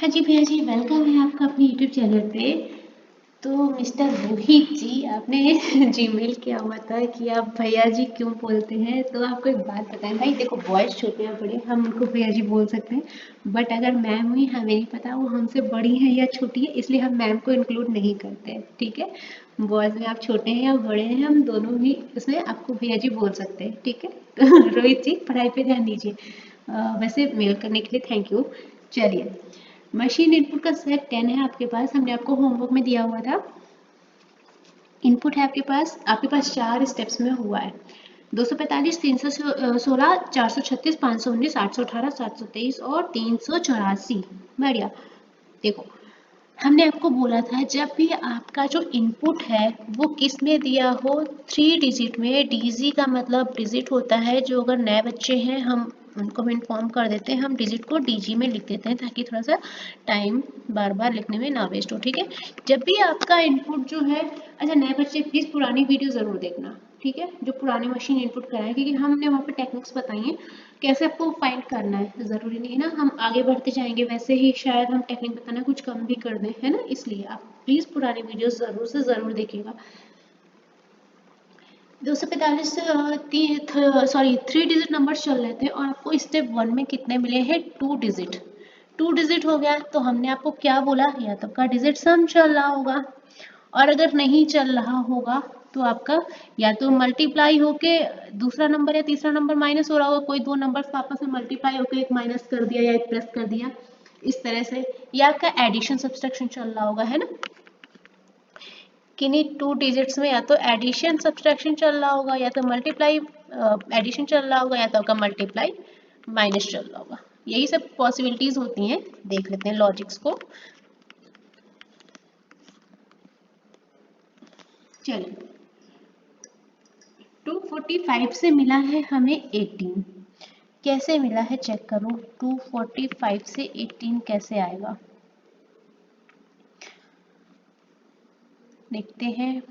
हाँ जी भैया जी, वेलकम है आपका अपने यूट्यूब चैनल पे। तो मिस्टर रोहित जी, आपने जीमेल किया हुआ था कि आप भैया जी क्यों बोलते हैं। तो आपको एक बात बताएं भाई, देखो बॉयज़ छोटे या बड़े हम उनको भैया जी बोल सकते हैं, बट अगर मैम हुई हमें नहीं पता वो हमसे बड़ी है या छोटी है, इसलिए हम मैम को इंक्लूड नहीं करते हैं। ठीक है, बॉयज़ में आप छोटे हैं या बड़े हैं, हम दोनों भी उसमें आपको भैया जी बोल सकते हैं। ठीक है तो रोहित जी पढ़ाई पे ध्यान दीजिए। वैसे मेल करने के लिए थैंक यू। चलिए, मशीन इनपुट का सेट 10 है आपके पास, हमने आपको होमवर्क में दिया हुआ था। इनपुट है आपके पास 4 स्टेप्स में हुआ है। 245, 316, 436, 519, 818, 723 और 384। बढ़िया। देखो, हमने आपको बोला था जब भी आपका जो इनपुट है वो किस में दिया हो, 3 डिजिट में। डीजी का मतलब डिजिट होता है, जो अगर नए बच्चे हैं हम उनको भी इन्फॉर्म कर देते हैं, हम डिजिट को डीजी में लिख देते हैं ताकि थोड़ा सा टाइम बार बार लिखने में ना वेस्ट हो। ठीक है, जब भी आपका इनपुट जो है, अच्छा नए बच्चे प्लीज़ पुरानी वीडियो ज़रूर देखना। ठीक है, जो पुरानी मशीन इनपुट कराएं, क्योंकि हमने वहाँ पे टेक्निक्स बताई हैं कैसे आपको फाइंड करना है। ज़रूरी नहीं है ना हम आगे बढ़ते जाएंगे वैसे ही शायद हम टेक्निक बताना कुछ कम भी कर दें, है ना, इसलिए आप प्लीज़ पुरानी वीडियोस ज़रूर से ज़रूर देखिएगा। 245 सॉरी 3 डिजिट नंबर चल रहे थे और आपको स्टेप 1 में कितने मिले हैं, 2 डिजिट। 2 डिजिट हो गया तो हमने आपको क्या बोला, या तो आपका डिजिट सम चल रहा होगा, और अगर नहीं चल रहा होगा तो आपका या तो मल्टीप्लाई होके दूसरा नंबर या तीसरा नंबर माइनस हो रहा होगा, कोई दो नंबर्स आपस में मल्टीप्लाई होके एक माइनस कर दिया या एक प्लस कर दिया, इस तरह से। या आपका एडिशन सब्सट्रैक्शन चल रहा होगा, है ना, किन्हीं 2 डिजिट्स में या तो एडिशन सब्सट्रैक्शन चल रहा होगा, या तो मल्टीप्लाई एडिशन चल रहा होगा, या तो आपका मल्टीप्लाई माइनस चल रहा होगा। यही सब पॉसिबिलिटीज होती हैं। देख लेते हैं लॉजिक्स को। चलिए, 245 से मिला है हमें 18। कैसे मिला है चेक करो, 245 से 18 कैसे आएगा देखते हैं।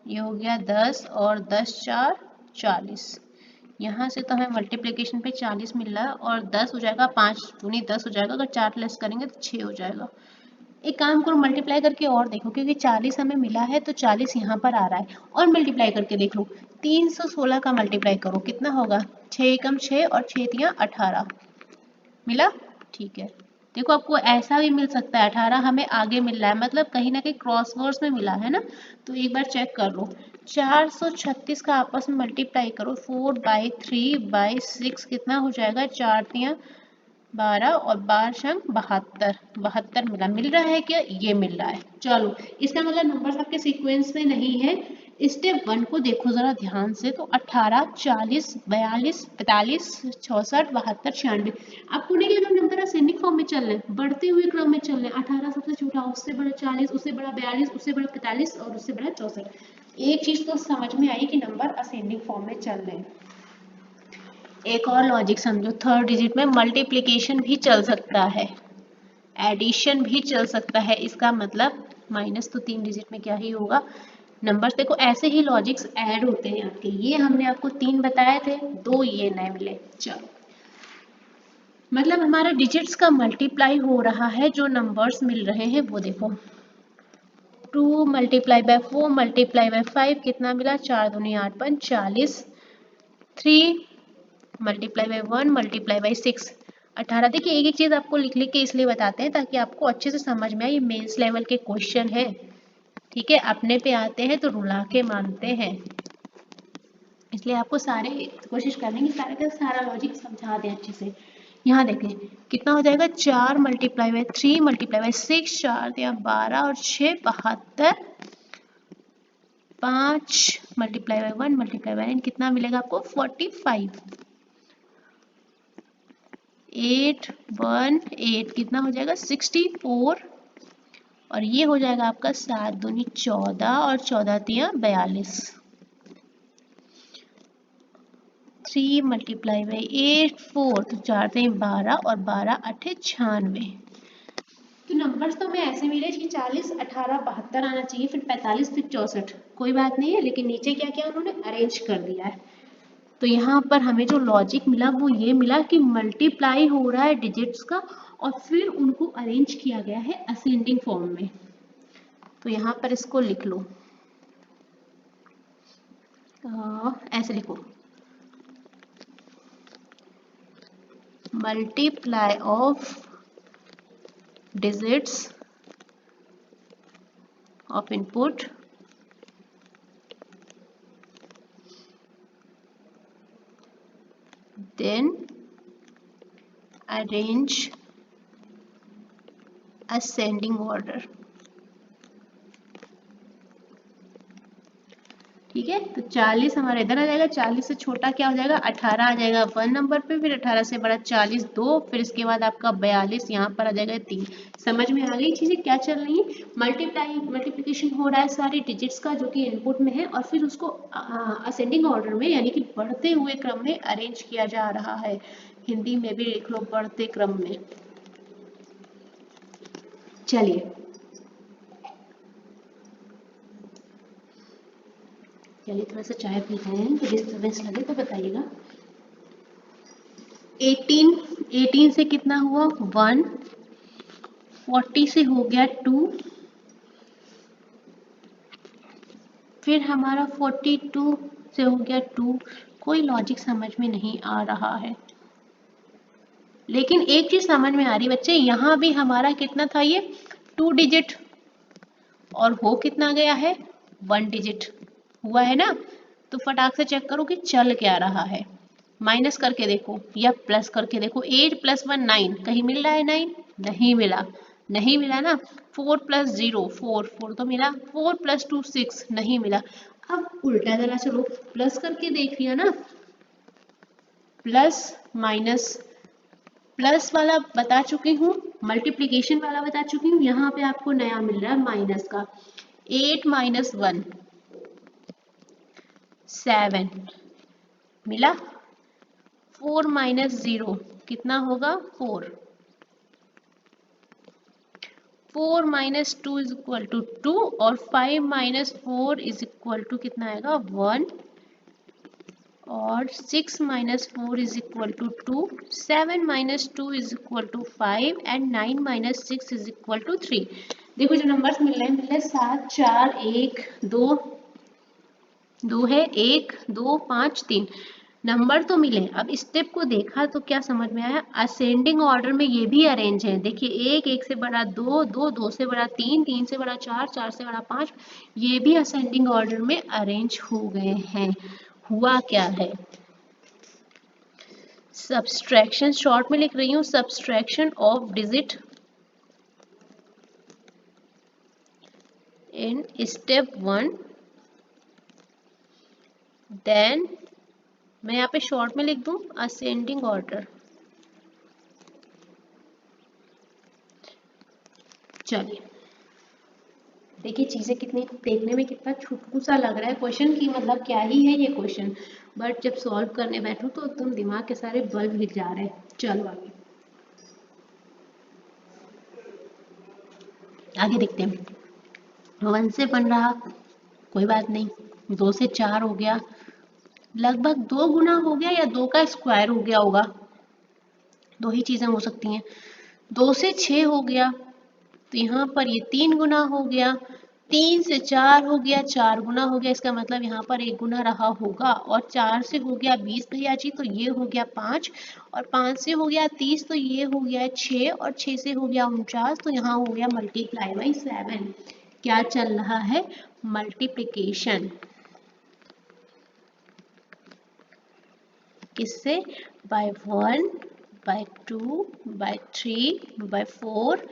ये हो गया 10 और 10 4 40। यहाँ से तो हमें मल्टीप्लिकेशन पे 40 मिल रहा है, और 10 हो जाएगा, 5 दूनी 10 हो जाएगा, अगर 4 लेस करेंगे तो 6 हो जाएगा। एक काम करो, मल्टीप्लाई करके और देखो, क्योंकि 40 हमें मिला है तो 40 यहाँ पर आ रहा है, और मल्टीप्लाई करके देख लो। 316 का मल्टीप्लाई करो, कितना होगा, 6 एकम 6 और 6 तियां 18 मिला। ठीक है, देखो आपको ऐसा भी मिल सकता है, 18 हमें आगे मिल रहा है, मतलब कहीं ना कहीं क्रॉसवर्ड्स में मिला है ना। तो एक बार चेक कर लो, 436 का आपस में मल्टीप्लाई करो, 4/3/6 कितना हो जाएगा, 4 तियां 12 और 12 शंख 72। 72 मिल रहा है क्या, ये मिल रहा है। चलो, इसका मतलब नंबर्स आपके सीक्वेंस में नहीं है। स्टेप 1 को देखो जरा ध्यान से, तो 18, 40, 42, 45, 66, 72, 96। आपको नहीं लगा नंबर असेंडिंग फॉर्म में चल रहे हैं, बढ़ते हुए क्रम में चल रहे हैं। 18 सबसे छोटा, उससे बड़ा 40, उससे बड़ा 42, उससे बड़ा 45 और उससे बड़ा 64। एक चीज तो समझ में आई कि नंबर असेंडिंग फॉर्म में चल रहे हैं। एक और लॉजिक समझो, 3rd डिजिट में मल्टीप्लिकेशन भी चल सकता है, एडिशन भी चल सकता है, इसका मतलब माइनस तो 3 डिजिट में क्या ही होगा, नंबर्स। देखो ऐसे ही लॉजिक्स ऐड होते हैं आपके, ये हमने आपको 3 बताए थे, 2 ये नए मिले। चलो, मतलब हमारा डिजिट्स का मल्टीप्लाई हो रहा है, जो नंबर्स मिल रहे हैं वो देखो, 2 मल्टीप्लाई बाय 4 मल्टीप्लाई बाय 5 कितना मिला, 4 दूनी 8 5 40। 3 मल्टीप्लाई बाय 1 मल्टीप्लाई बाय 6 18। देखिए एक एक चीज आपको लिख लिख के इसलिए बताते हैं ताकि आपको अच्छे से समझ में आए, ये मेंस लेवल के क्वेश्चन है। ठीक है, अपने पे आते हैं तो रुला के मानते हैं, इसलिए आपको सारे कोशिश करने की सारे का सारा लॉजिक समझा दें अच्छे से। यहाँ देखें कितना हो जाएगा, 4 मल्टीप्लाई बाय 3 मल्टीप्लाई बाय 6, 4 या 12 और 6 72। 5 मल्टीप्लाई बाय 1 मल्टीप्लाई बाय 9 कितना मिलेगा आपको, 45। 8 1 8 कितना हो जाएगा, 64। और ये हो जाएगा आपका 7 दूनी 14 और 14 तियां 42। 3 मल्टीप्लाई बाई 8 4, तो 4 तियां 12 और 12 8 96। तो नंबर्स तो हमें ऐसे मिले कि 40 18 72 आना चाहिए, फिर 45 फिर 64, कोई बात नहीं है, लेकिन नीचे क्या किया उन्होंने अरेंज कर दिया है। तो यहाँ पर हमें जो लॉजिक मिला वो ये मिला कि मल्टीप्लाई हो रहा है डिजिट्स का और फिर उनको अरेंज किया गया है असेंडिंग फॉर्म में। तो यहाँ पर इसको लिख लो, ऐसे लिखो, multiply of digits of input then arrange ascending order। ठीक है, तो 40 हमारा इधर आ जाएगा, 40 से छोटा क्या हो जाएगा 18 आ जाएगा 1 नंबर पे, फिर 18 से बड़ा 40 2, फिर इसके बाद आपका 42 यहाँ पर आ जाएगा 3। समझ में आ गई चीजें क्या चल रही है? मल्टीप्लिकेशन हो रहा है सारी डिजिट्स का जो कि इनपुट में है और फिर उसको असेंडिंग ऑर्डर में यानी कि बढ़ते हुए क्रम में अरेंज किया जा रहा है। हिंदी में भी लिख लो बढ़ते क्रम में। चलिए थोड़ा सा चाय पीते हैं, तो डिस्टर्बेंस लगे तो बताइएगा। 18 से कितना हुआ 1, 40 से हो गया 2, फिर हमारा 42 से हो गया 2। कोई लॉजिक समझ में नहीं आ रहा है, लेकिन एक चीज समझ में आ रही बच्चे, यहाँ भी हमारा कितना था ये 2 डिजिट और हो कितना गया है 1 डिजिट हुआ है ना। तो फटाक से चेक करो कि चल क्या रहा है, माइनस करके देखो या प्लस करके देखो। 8 + 1 9, कहीं मिल रहा है 9? नहीं मिला, नहीं मिला ना। 4 + 0 4 4 तो मिला, 4 + 2 6 नहीं मिला। अब उल्टा जरा चलो प्लस करके देख लिया ना, प्लस माइनस, प्लस वाला बता चुकी हूँ, मल्टीप्लिकेशन वाला बता चुकी हूँ, यहाँ पे आपको नया मिल रहा है माइनस का। 8 - 1 7 मिला, 4 - 0 कितना होगा 4, 4 - 2 = 2 और 5 - 4 = कितना आएगा 1 और 6 - 4 = 2, 7 - 2 = 5 एंड 9 - 6 = 3। देखो जो नंबर्स मिल रहे हैं 7 4 1 2 2 है 1 2 5 3 नंबर तो मिले। अब स्टेप को देखा तो क्या समझ में आया, असेंडिंग ऑर्डर में ये भी अरेंज है। देखिए 1 1 से बड़ा 2 2 2 से बड़ा 3 3 से बड़ा 4 4 से बड़ा 5, ये भी असेंडिंग ऑर्डर में अरेंज हो गए हैं। हुआ क्या है, सब्सट्रैक्शन शॉर्ट में लिख रही हूँ, subtraction of digit in step 1, then मैं यहाँ पे शॉर्ट में लिख दूं असेंडिंग ऑर्डर। चलिए देखिए चीजें कितनी देखने में कितना छुटकू सा लग रहा है क्वेश्चन की, मतलब क्या ही है ये क्वेश्चन, बट जब सॉल्व करने बैठो तो तुम दिमाग के सारे बल्ब हिल जा रहे हैं। चलो आगे आगे देखते हैं। 1 से बन रहा, कोई बात नहीं, 2 से 4 हो गया, लगभग 2 गुना हो गया या 2 का स्क्वायर हो गया होगा, दो ही चीजें हो सकती हैं। 2 से 6 हो गया, तो यहाँ पर ये 3 गुना हो गया, 3 से 4 हो गया, 4 गुना हो गया, इसका मतलब यहाँ पर 1 गुना रहा होगा। और 4 से हो गया 20 भैया जी, तो ये हो गया 5, और 5 से हो गया 30, तो ये हो गया 6, और 6 से हो गया 49, तो यहाँ हो गया मल्टीप्लाई बाई 7। क्या चल रहा है, मल्टीप्लिकेशन, किससे, by 1 by 2 by 3 by 4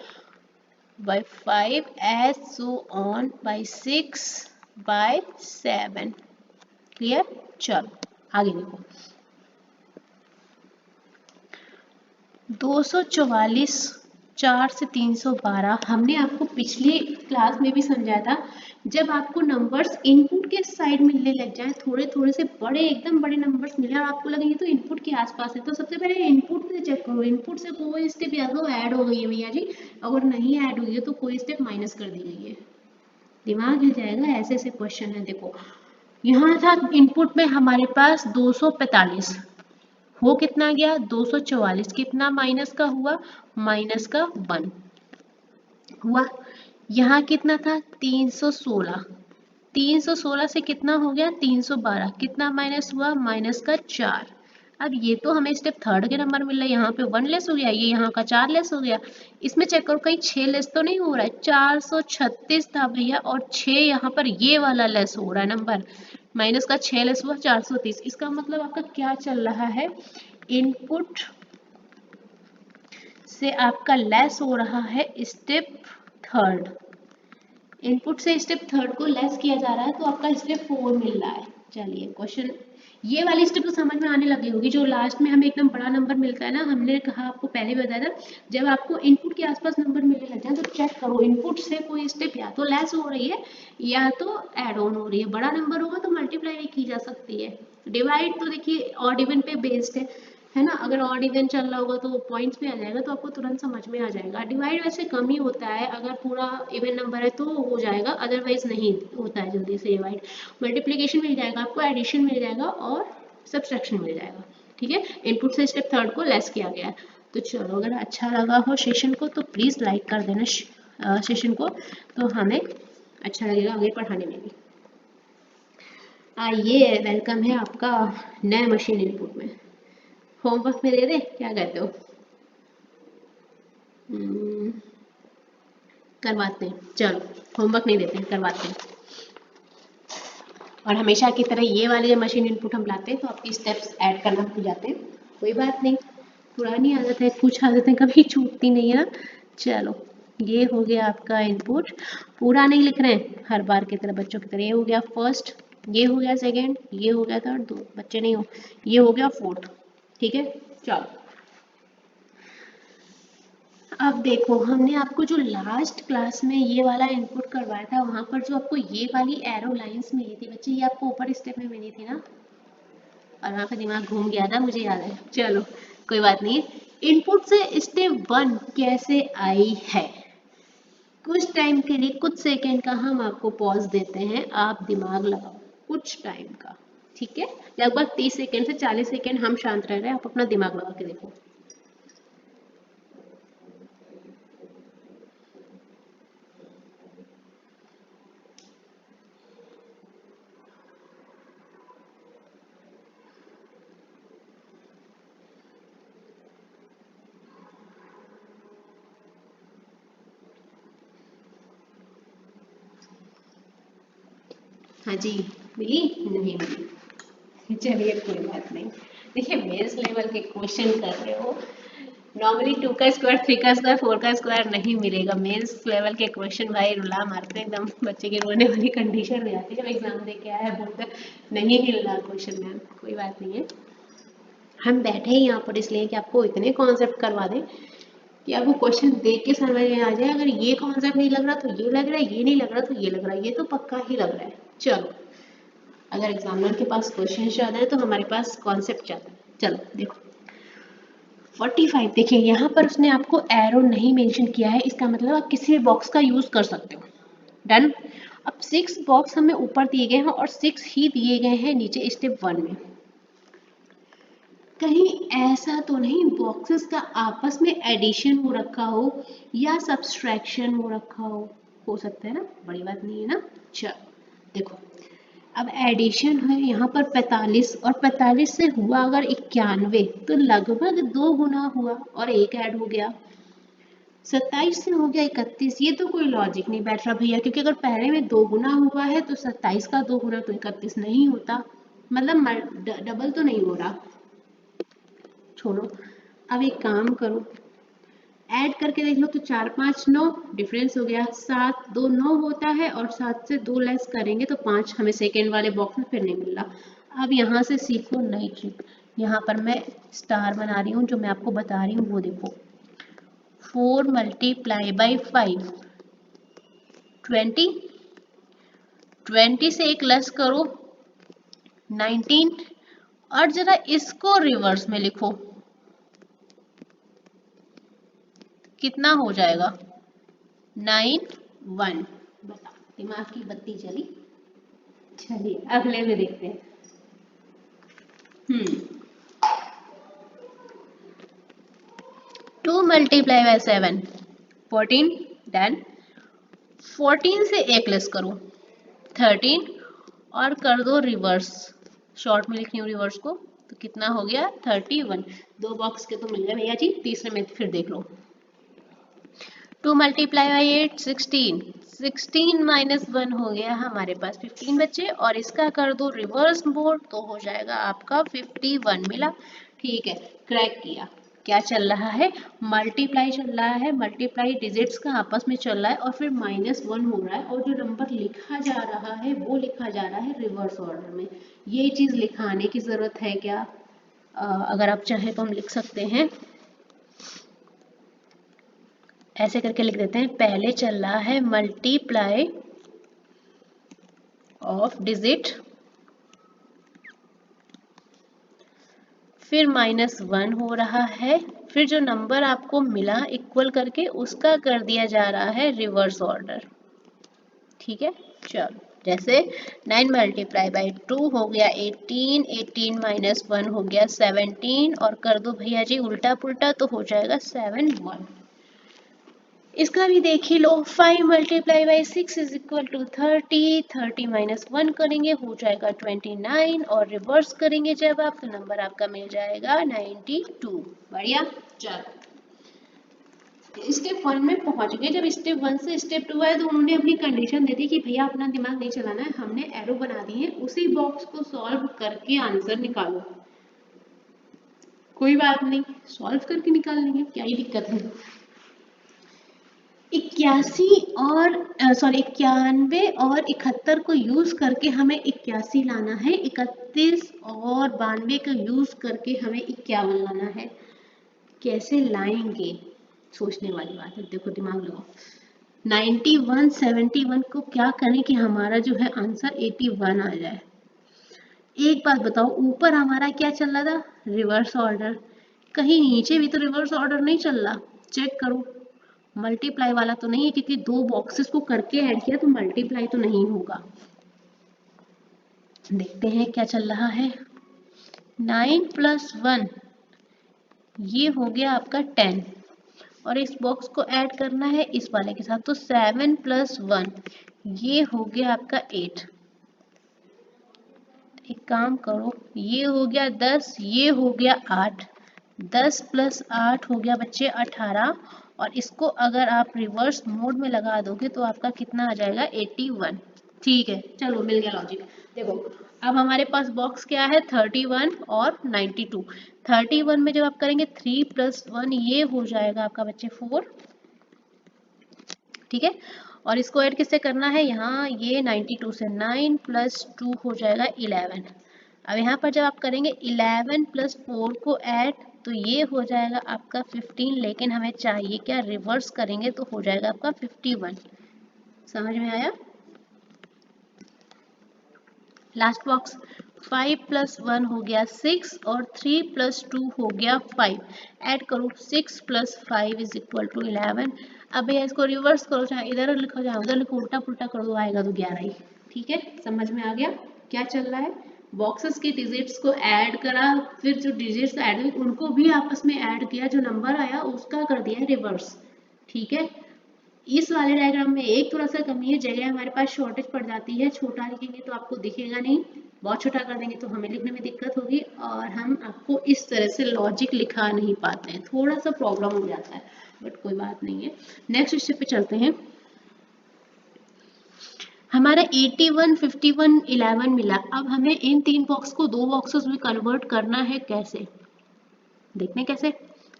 by 5 as so on by 6 by 7। Clear, चलो आगे देखो। 244 4 से 312 हमने आपको पिछली क्लास में भी समझाया था, जब आपको नंबर्स इनपुट के साइड मिलने लग जाए, थोड़े थोड़े से बड़े एकदम बड़े नंबर्स मिले और आपको लगे ये तो इनपुट के आसपास है, तो सबसे पहले इनपुट से चेक करो, इनपुट से कोई स्टेप या तो ऐड हो गई है भैया जी, अगर नहीं ऐड हुई है तो कोई स्टेप माइनस कर दी गई है। दिमाग हिल जाएगा, ऐसे ऐसे क्वेश्चन है देखो। यहाँ था इनपुट में हमारे पास 245, हो कितना गया 244, कितना माइनस का हुआ, माइनस का 1 हुआ। यहाँ कितना था 316, 316 से कितना हो गया 312, कितना माइनस हुआ, माइनस का 4। अब ये तो हमें स्टेप थर्ड के नंबर मिल रहा है, यहाँ पे 1 लेस हो गया, ये यहाँ का 4 लेस हो गया। इसमें चेक करो कहीं 6 लेस तो नहीं हो रहा है, 436 था भैया और 6 यहाँ पर ये वाला लेस हो रहा है नंबर, माइनस का 6 लेस हुआ 430। इसका मतलब आपका क्या चल रहा है, इनपुट से आपका लेस हो रहा है स्टेप थर्ड, इनपुट से स्टेप थर्ड को लेस किया जा रहा है तो आपका स्टेप 4 मिल रहा है। चलिए क्वेश्चन, ये वाली स्टेप तो समझ में आने लगी होगी, जो लास्ट में हमें एकदम बड़ा नंबर मिलता है ना, हमने कहा आपको पहले भी बताया था, जब आपको इनपुट के आसपास नंबर मिलने लग जाए तो चेक करो इनपुट से कोई स्टेप या तो लेस हो रही है या तो एड ऑन हो रही है। बड़ा नंबर होगा तो मल्टीप्लाई भी की जा सकती है, डिवाइड तो देखिए ऑड इवन पे बेस्ड है ना, अगर ऑड इवन चल रहा होगा तो पॉइंट्स में आ जाएगा तो आपको तुरंत समझ में आ जाएगा। डिवाइड वैसे कम ही होता है, अगर पूरा इवन नंबर है तो हो जाएगा, अदरवाइज नहीं होता है जल्दी से डिवाइड। मल्टीप्लिकेशन मिल जाएगा आपको, एडिशन मिल जाएगा और सब्सट्रैक्शन मिल जाएगा। ठीक है, इनपुट से स्टेप थर्ड को लेस किया गया है। तो चलो, अगर अच्छा लगा हो सेशन को तो प्लीज़ लाइक कर देना सेशन को, तो हमें अच्छा लगेगा आगे पढ़ाने में भी। आइए, वेलकम है आपका नए मशीन इनपुट में। होमवर्क में दे दे, क्या कहते हो? हम्म, करवाते हैं, चलो होमवर्क नहीं देते हैं, करवाते हैं। और हमेशा की तरह ये वाले जो मशीन इनपुट हम लाते हैं तो आपकी स्टेप्स ऐड करना भूल जाते हैं, कोई बात नहीं, पुरानी आदत है, कुछ आदतें कभी छूटती नहीं है ना। चलो, ये हो गया आपका इनपुट, पूरा नहीं लिख रहे हैं हर बार की तरह बच्चों की तरह। ये हो गया फर्स्ट, ये हो गया सेकेंड, ये हो गया थर्ड, दो बच्चे नहीं हो, ये हो गया फोर्थ। ठीक है, चलो अब देखो, हमने आपको जो लास्ट क्लास में ये वाला इनपुट करवाया था, वहां पर जो आपको ये वाली एरो लाइंस मिली थी बच्चे, ये आपको ऊपर स्टेप में मिली थी ना, और वहां पे दिमाग घूम गया था, मुझे याद है। चलो कोई बात नहीं, इनपुट से स्टेप 1 कैसे आई है, कुछ टाइम के लिए, कुछ सेकेंड का हम आपको पॉज देते हैं, आप दिमाग लगाओ कुछ टाइम का। ठीक है, लगभग 30 सेकेंड से 40 सेकेंड हम शांत रह रहे हैं, आप अपना दिमाग लगा के देखो। हाँ जी, मिली नहीं मिली, चलिए कोई बात नहीं। देखिए, मेंस लेवल के क्वेश्चन कर रहे हो, नॉर्मली 2 का स्क्वायर, 3 का स्क्वायर, 4 का स्क्वायर नहीं मिलेगा। मेंस लेवल के क्वेश्चन भाई रुला मारते हैं, एकदम बच्चे की रोने वाली कंडीशन हो जाती है जब एग्जाम दे के आया है, बोलते नहीं हिल रहा क्वेश्चन मैम। कोई बात नहीं है, हम बैठे ही यहाँ पर इसलिए कि आपको इतने कॉन्सेप्ट करवा दें कि आपको क्वेश्चन देख के समझ में आ जाए, अगर ये कॉन्सेप्ट नहीं लग रहा तो ये लग रहा है, ये नहीं लग रहा तो ये लग रहा है, ये तो पक्का ही लग रहा है। चलो, अगर एग्जामिनर के पास क्वेश्चन ज़्यादा है तो हमारे पास कॉन्सेप्ट ज़्यादा है। चलो देखो, 45 देखिए, यहाँ पर उसने आपको एरो नहीं मेंशन किया है, इसका मतलब आप किसी भी बॉक्स का यूज़ कर सकते हो। डन। अब 6 बॉक्स हमें ऊपर दिए गए हैं और 6 ही दिए गए हैं नीचे स्टेप 1 में। कहीं ऐसा तो नहीं बॉक्सेस का आपस में एडिशन हो रखा हो या सब्सट्रैक्शन हो रखा हो सकता है ना, बड़ी बात नहीं है ना। चलो देखो, अब एडिशन है यहाँ पर 45 और 45 से हुआ अगर 91 तो लगभग 2 गुना हुआ और एक ऐड हो गया। 27 से हो गया 31, ये तो कोई लॉजिक नहीं बैठ रहा भैया, क्योंकि अगर पहले में 2 गुना हुआ है तो 27 का 2 गुना तो 31 नहीं होता, मतलब डबल तो नहीं हो रहा। छोड़ो, अब एक काम करो, ऐड करके देख लो तो 4 5 9 डिफरेंस हो गया, 7 2 9 होता है और 7 से 2 लेस करेंगे तो 5 हमें सेकेंड वाले बॉक्स में फिर नहीं मिल रहा। अब यहाँ से सीखो नई ट्रिक, यहाँ पर मैं स्टार बना रही हूँ, जो मैं आपको बता रही हूँ वो देखो, 4 मल्टीप्लाई बाई 5 20, 20 से एक लेस करो 19, और जरा इसको रिवर्स में लिखो, कितना हो जाएगा 9 1। बताओ, दिमाग की बत्ती जली? चलिए अगले में देखते हैं। 2 मल्टीप्लाई बाय 7 14। डन। 14 से एक लेस करो 13 और कर दो रिवर्स। शॉर्ट में लिख रही हूँ रिवर्स को, तो कितना हो गया 31। 2 बॉक्स के तो मिल गए भैया जी। तीसरे में फिर देख लो। 2 मल्टीप्लाई बाई 8 16। 16 माइनस 1 हो गया हमारे पास 15 बच्चे, और इसका कर दो रिवर्स मोड तो हो जाएगा आपका 51 मिला। ठीक है, क्रैक किया। क्या चल रहा है, मल्टीप्लाई चल रहा है, मल्टीप्लाई डिजिट्स का आपस में चल रहा है और फिर -1 हो रहा है, और जो नंबर लिखा जा रहा है वो लिखा जा रहा है रिवर्स ऑर्डर में। ये चीज लिखाने की जरूरत है क्या? अगर आप चाहे तो हम लिख सकते हैं, ऐसे करके लिख देते हैं। पहले चल रहा है मल्टीप्लाई ऑफ डिजिट, फिर -1 हो रहा है, फिर जो नंबर आपको मिला इक्वल करके उसका कर दिया जा रहा है रिवर्स ऑर्डर। ठीक है, चलो जैसे 9 मल्टीप्लाई बाई 2 हो गया 18, 18 माइनस 1 हो गया 17, और कर दो भैया जी उल्टा पुल्टा तो हो जाएगा 7 1। इसका भी देख ही लो। 5 multiply by 6 is equal to 30, 30 minus 1 करेंगे हो जाएगा 29, और रिवर्स करेंगे जब आप तो नंबर आपका मिल जाएगा 92। बढ़िया। चलो स्टेप 1 में पहुंच गए। जब स्टेप 1 से स्टेप 2 आए तो उन्होंने अपनी कंडीशन दे दी कि भैया अपना दिमाग नहीं चलाना है, हमने एरो बना दी है, उसी बॉक्स को सॉल्व करके आंसर निकालो। कोई बात नहीं, सॉल्व करके निकाल लेंगे, क्या ही दिक्कत है। 91 और 71 को यूज करके हमें 81 लाना है, 31 और 92 को यूज करके हमें 51 लाना है। कैसे लाएंगे, सोचने वाली बात है। देखो दिमाग लगाओ। 91 71 को क्या करें कि हमारा जो है आंसर 81 आ जाए। एक बात बताओ, ऊपर हमारा क्या चल रहा था, रिवर्स ऑर्डर, कहीं नीचे भी तो रिवर्स ऑर्डर नहीं चल रहा। चेक करो, मल्टीप्लाई वाला तो नहीं है, क्योंकि 2 बॉक्सेस को करके ऐड किया तो मल्टीप्लाई तो नहीं होगा। देखते हैं क्या चल रहा है। 9 प्लस 1 ये हो गया आपका 10, और इस बॉक्स को ऐड करना है इस वाले के साथ, तो 7 प्लस 1 ये हो गया आपका 8। एक काम करो, ये हो गया 10, ये हो गया 8, 10 प्लस 8 हो गया बच्चे 18, और इसको अगर आप रिवर्स मोड में लगा दोगे तो आपका कितना आ जाएगा 81। ठीक है, चलो मिल गया लॉजिक। देखो अब हमारे पास बॉक्स क्या है 31 और 92। 31 में जब आप करेंगे 3 प्लस 1 ये हो जाएगा आपका बच्चे 4। ठीक है, और इसको ऐड किससे करना है, यहाँ ये 92 से 9 प्लस 2 हो जाएगा 11। अब यहाँ पर जब आप करेंगे 11 प्लस 4 को ऐड तो ये हो जाएगा आपका 15, लेकिन हमें चाहिए क्या, रिवर्स करेंगे तो हो जाएगा आपका 51। समझ में आया। लास्ट बॉक्स 5 प्लस 1 हो गया 6, और 3 प्लस 2 हो गया 5। ऐड करो 6 प्लस 5 इज इक्वल टू 11। अब भैया इसको रिवर्स करो, चाहे इधर लिखो चाहे उधर लिखो, उल्टा पुल्टा कर दो, आएगा तो 11 ही। ठीक है, समझ में आ गया क्या चल रहा है। बॉक्सेस के डिजिट्स को ऐड करा, फिर जो डिजिट्स ऐड हुई उनको भी आपस में ऐड किया, जो नंबर आया उसका कर दिया रिवर्स। ठीक है, इस वाले डायग्राम में एक थोड़ा सा कमी है, जगह हमारे पास शॉर्टेज पड़ जाती है। छोटा लिखेंगे तो आपको दिखेगा नहीं, बहुत छोटा कर देंगे तो हमें लिखने में दिक्कत होगी, और हम आपको इस तरह से लॉजिक लिखा नहीं पाते हैं, थोड़ा सा प्रॉब्लम हो जाता है, बट कोई बात नहीं है। नेक्स्ट स्टेप पे चलते हैं। हमारा 81 51 11 मिला। अब हमें इन 3 बॉक्स को 2 बॉक्सेस में कन्वर्ट करना है। कैसे देखते हैं कैसे।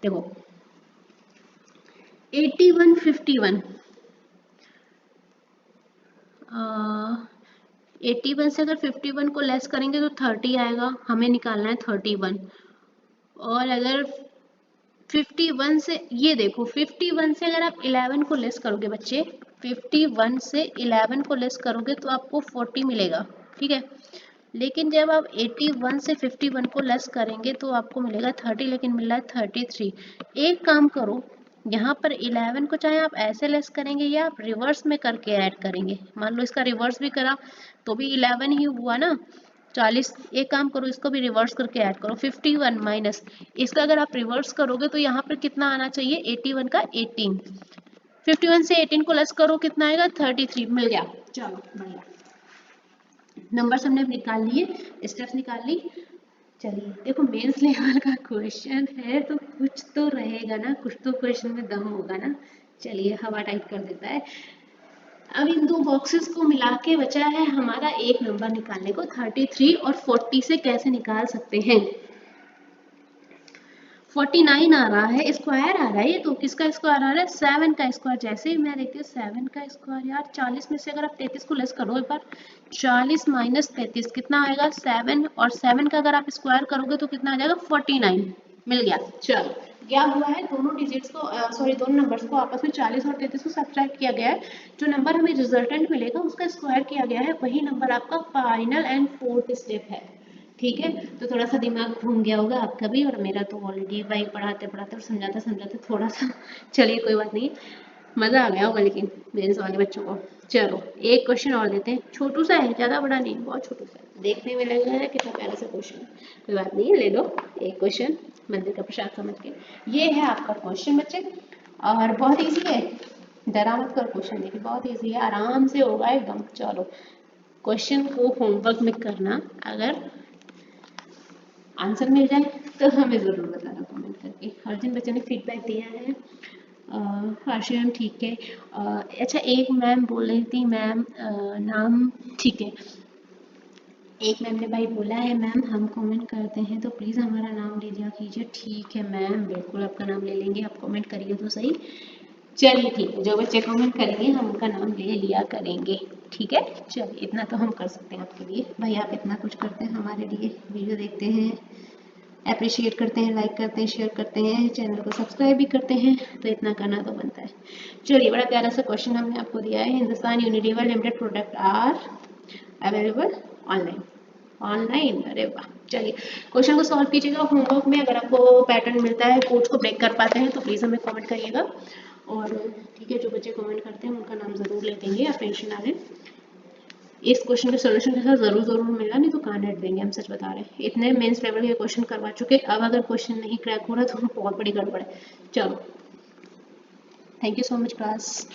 देखो 81 51 81 से अगर 51 को लेस करेंगे तो 30 आएगा, हमें निकालना है 31। और अगर 51 से, ये देखो 51 से अगर आप 11 को लेस करोगे बच्चे, 51 से 11 को लेस करोगे तो आपको 40 मिलेगा। ठीक है, लेकिन जब आप 81 से 51 को लेस करेंगे तो आपको मिलेगा 30, लेकिन मिल रहा है 33। एक काम करो, यहाँ पर 11 को चाहे आप ऐसे लेस करेंगे या आप रिवर्स में करके ऐड करेंगे। मान लो इसका रिवर्स भी करा तो भी 11 ही हुआ ना। 40, एक काम करो इसको भी रिवर्स करके ऐड करो, 51 माइनस इसका अगर आप रिवर्स करोगे तो यहाँ पर कितना आना चाहिए, 81 का 18। 51 से 18 को लेस करो कितना आएगा, 33 मिल गया। चलो बढ़िया, नंबर हमने निकाल लिए, स्टेप्स निकाल ली। चलिए देखो मेंस लेवल का क्वेश्चन है तो कुछ तो रहेगा ना, कुछ तो क्वेश्चन में दम होगा ना। चलिए हवा टाइट कर देता है। अब इन दो बॉक्सेस को मिला के बचा है हमारा एक नंबर निकालने को, 33 और 40 से कैसे निकाल सकते हैं। 49 आ रहा है, स्क्वायर आ रहा है, ये तो किसका स्क्वायर आ रहा है, 7 का स्क्वायर। जैसे ही मैं देखती हूँ 7 का स्क्वायर, यार 40 में से अगर आप 33 को लेस करो एक बार, 40 माइनस 33 कितना आएगा, 7, और 7 का अगर आप स्क्वायर करोगे तो कितना आ जाएगा, 49 मिल गया। चलो क्या हुआ है, दोनों डिजिट्स को सॉरी दोनों नंबर्स को आपस में 40 और 33 को सब्ट्रैक्ट किया गया है। जो नंबर हमें रिजल्टेंट मिलेगा उसका स्क्वायर किया गया है, वही नंबर आपका फाइनल एंड फोर्थ स्टेप है। ठीक है, तो थोड़ा सा दिमाग घूम गया होगा आपका भी, और मेरा तो ऑलरेडी भाई पढ़ाते पढ़ाते और समझाते समझाते थोड़ा सा चलिए कोई बात नहीं, मज़ा आ गया होगा लेकिन मेरे वाले बच्चों को। चलो एक क्वेश्चन और देते हैं, छोटू सा है, ज़्यादा बड़ा नहीं, बहुत छोटू सा है, देखने में लग रहा है कितना प्यारा सा क्वेश्चन है। कोई बात नहीं, ले लो एक क्वेश्चन मंदिर का प्रसाद समझ के। ये है आपका क्वेश्चन बच्चे, और बहुत ईजी है, डरा मत कर क्वेश्चन, देखिए बहुत ईजी है, आराम से होगा एकदम। चलो क्वेश्चन को होमवर्क में करना, अगर आंसर मिल जाए तो हमें ज़रूर बताना कमेंट करके। हर जिन बच्चों ने फीडबैक दिया है, हर्षी मैम ठीक है, अच्छा एक मैम बोल रही थी मैम नाम, ठीक है, एक मैम ने भाई बोला है मैम हम कमेंट करते हैं तो प्लीज़ हमारा नाम ले लिया कीजिए। ठीक है मैम, बिल्कुल आपका नाम ले लेंगे, आप कमेंट करिए तो सही। चलिए ठीक है, जो बच्चे कमेंट करेंगे हम उनका नाम ले लिया करेंगे। ठीक है, चलिए इतना तो हम कर सकते हैं आपके लिए, भाई आप इतना कुछ करते हैं हमारे लिए, वीडियो देखते हैं, अप्रिशिएट करते हैं, लाइक करते हैं, शेयर करते हैं, चैनल को सब्सक्राइब भी करते हैं, तो इतना करना तो बनता है। चलिए बड़ा प्यारा सा क्वेश्चन हमने आपको दिया है, Hindustan Unilever limited product are available online. Online, अरे वाह। चलिए क्वेश्चन को सॉल्व कीजिएगा होमवर्क में, अगर आपको पैटर्न मिलता है, कोड्स को ब्रेक कर पाते हैं तो प्लीज़ हमें कमेंट करिएगा। और ठीक है, जो बच्चे कमेंट करते हैं उनका नाम ज़रूर ले देंगे, आप टेंशन ना लें। इस क्वेश्चन के सोल्यूशन के साथ ज़रूर मिलेगा, नहीं तो कहाँ नेट देंगे, हम सच बता रहे हैं। इतने मेंस लेवल के क्वेश्चन करवा चुके, अब अगर क्वेश्चन नहीं क्रैक हो रहा तो बहुत बड़ी गड़बड़ है। चलो thank you so much class.